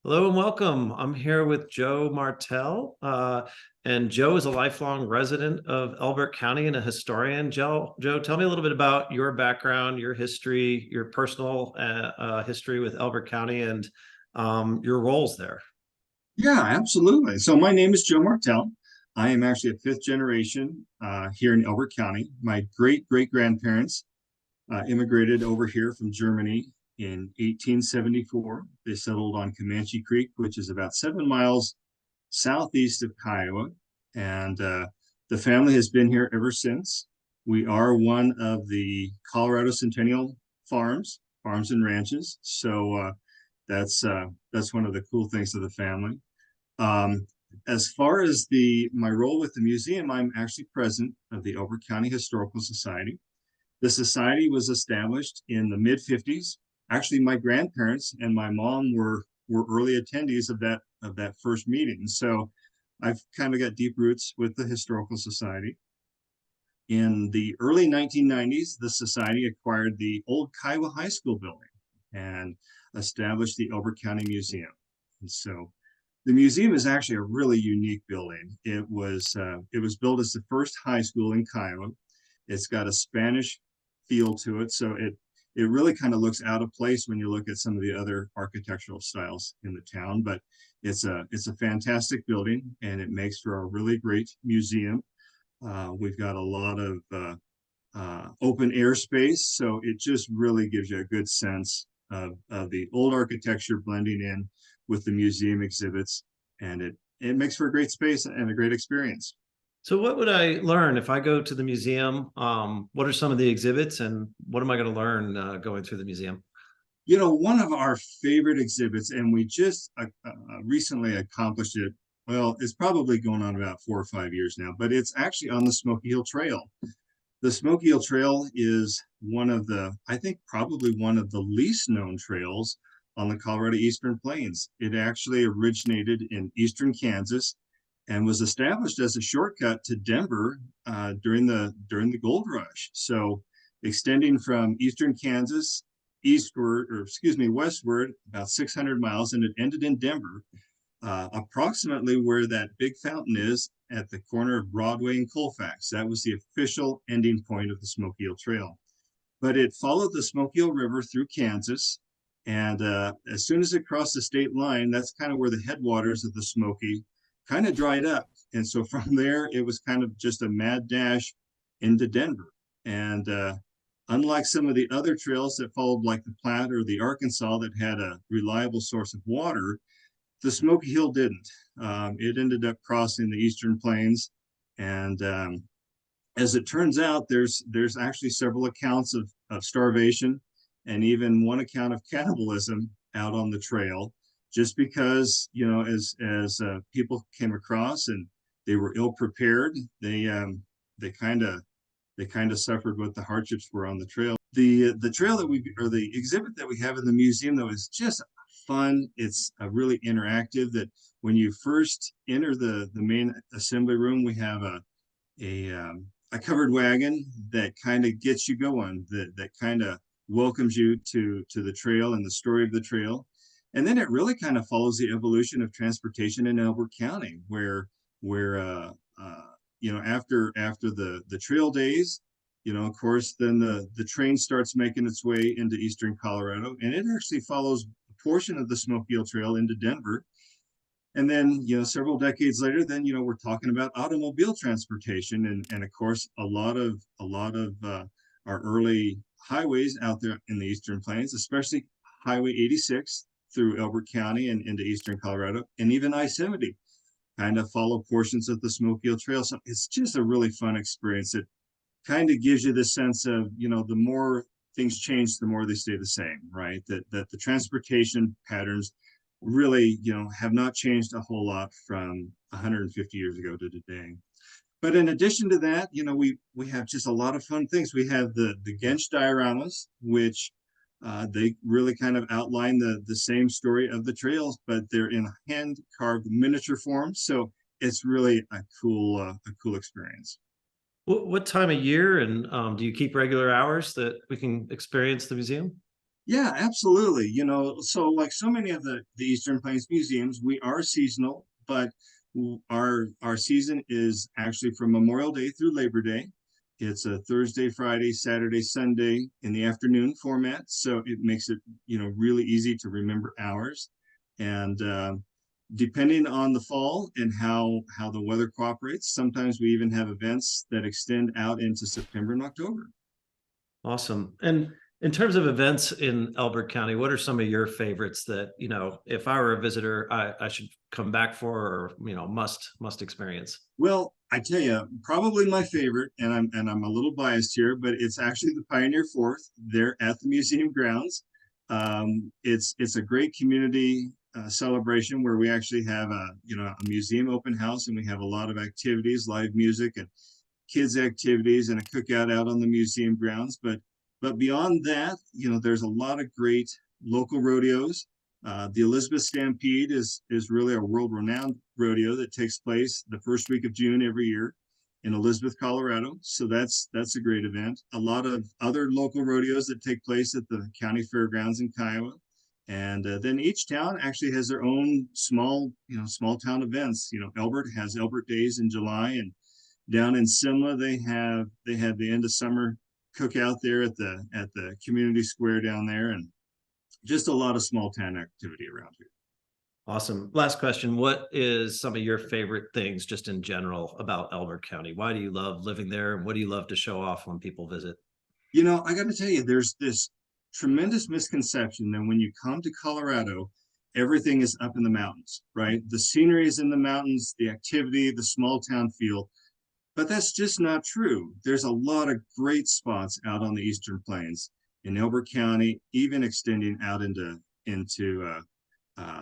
Hello and welcome. I'm here with Joe Martell, and Joe is a lifelong resident of Elbert County and a historian. Joe, tell me a little bit about your background, your history, your personal history with Elbert County, and your roles there. Yeah, absolutely. So my name is Joe Martell. I am actually a fifth generation here in Elbert County. My great great grandparents immigrated over here from Germany in 1874. They settled on Comanche Creek, which is about 7 miles southeast of Kiowa, and the family has been here ever since. We are one of the Colorado Centennial farms and ranches. So that's one of the cool things of the family. Um, as far as my role with the museum, I'm actually president of the Elbert County Historical Society. The society was established in the mid 50s. Actually, my grandparents and my mom were early attendees of that first meeting. So I've kind of got deep roots with the Historical Society. In the early 1990s, the society acquired the old Kiowa High School building and established the Elbert County Museum. And so the museum is actually a really unique building. It was built as the first high school in Kiowa. It's got a Spanish feel to it, so it really kind of looks out of place when you look at some of the other architectural styles in the town. But it's a fantastic building, and it makes for a really great museum. We've got a lot of open air space, so it just really gives you a good sense of the old architecture blending in with the museum exhibits, and it makes for a great space and a great experience. So, what would I learn if I go to the museum? What are some of the exhibits, and what am I going to learn going through the museum? One of our favorite exhibits, and we just recently accomplished it. Well, it's probably going on about 4 or 5 years now, but it's actually on the Smoky Hill Trail. The Smoky Hill Trail is I think probably one of the least known trails on the Colorado Eastern Plains. It actually originated in eastern Kansas and was established as a shortcut to Denver during the gold rush. So extending from eastern Kansas eastward, or excuse me, westward about 600 miles, and it ended in Denver, approximately where that big fountain is at the corner of Broadway and Colfax. That was the official ending point of the Smoky Hill Trail. But it followed the Smoky Hill River through Kansas. And as soon as it crossed the state line, that's kind of where the headwaters of the Smoky kind of dried up. And so from there, it was kind of just a mad dash into Denver. And unlike some of the other trails that followed, like the Platte or the Arkansas, that had a reliable source of water, the Smoky Hill didn't. It ended up crossing the Eastern Plains, and as it turns out, there's actually several accounts of starvation, and even one account of cannibalism out on the trail, just because as people came across and they were ill prepared, they kind of they kind of suffered what the hardships were on the trail. The trail that we or the exhibit that we have in the museum, though, is just fun. It's a really interactive. That when you first enter the main assembly room, we have a covered wagon that kind of gets you going, that kind of welcomes you to the trail and the story of the trail. And then it really kind of follows the evolution of transportation in Elbert County, where after the trail days, of course, then the train starts making its way into eastern Colorado, and it actually follows a portion of the Smoky Hill Trail into Denver. And then, several decades later, then, we're talking about automobile transportation, and of course, a lot of our early highways out there in the Eastern Plains, especially Highway 86 through Elbert County and into Eastern Colorado, and even I-70 kind of follow portions of the Smoky Hill Trail. So it's just a really fun experience. It kind of gives you the sense of, the more things change, the more they stay the same, right? That the transportation patterns really, have not changed a whole lot from 150 years ago to today. But in addition to that, we have just a lot of fun things. We have the Gensch dioramas, which they really kind of outline the same story of the trails, but they're in hand carved miniature form. So it's really a cool experience. What time of year, and do you keep regular hours that we can experience the museum? Yeah, absolutely. So like so many of the Eastern Plains museums, we are seasonal, but our season is actually from Memorial Day through Labor Day. It's a Thursday, Friday, Saturday, Sunday in the afternoon format, so it makes it really easy to remember hours. And depending on the fall and how the weather cooperates, sometimes we even have events that extend out into September and October. Awesome. And in terms of events in Elbert County, what are some of your favorites that, if I were a visitor, I should come back for, or, must experience? Well, I tell you, probably my favorite, and I'm a little biased here, but it's actually the Pioneer Fourth. There at the museum grounds. It's a great community celebration where we actually have a museum open house, and we have a lot of activities, live music, and kids activities, and a cookout out on the museum grounds. But beyond that, there's a lot of great local rodeos. The Elizabeth Stampede is really a world-renowned rodeo that takes place the first week of June every year in Elizabeth, Colorado. So that's a great event. A lot of other local rodeos that take place at the county fairgrounds in Kiowa. And then each town actually has their own small town events. Elbert has Elbert Days in July, and down in Simla they have the end of summer cookout there at the community square down there, and just a lot of small town activity around here. Awesome. Last question. What is some of your favorite things just in general about Elbert County? Why do you love living there? And what do you love to show off when people visit? I got to tell you, there's this tremendous misconception that when you come to Colorado, everything is up in the mountains, right? The scenery is in the mountains, the activity, the small town feel. But that's just not true. There's a lot of great spots out on the Eastern Plains in Elbert County, even extending out into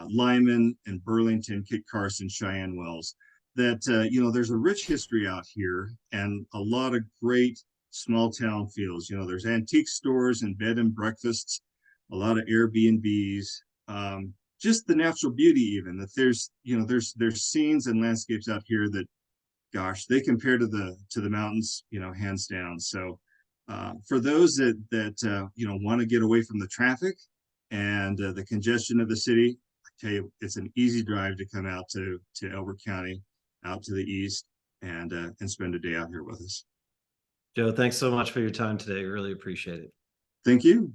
Lyman and Burlington, Kit Carson, Cheyenne Wells. There's a rich history out here and a lot of great small town feels. There's antique stores and bed and breakfasts, a lot of Airbnbs, just the natural beauty. Even that there's scenes and landscapes out here that, gosh, they compare to the mountains, hands down. So for those that want to get away from the traffic and the congestion of the city, I tell you, it's an easy drive to come out to Elbert County, out to the east, and spend a day out here with us. Joe, thanks so much for your time today. Really appreciate it. Thank you.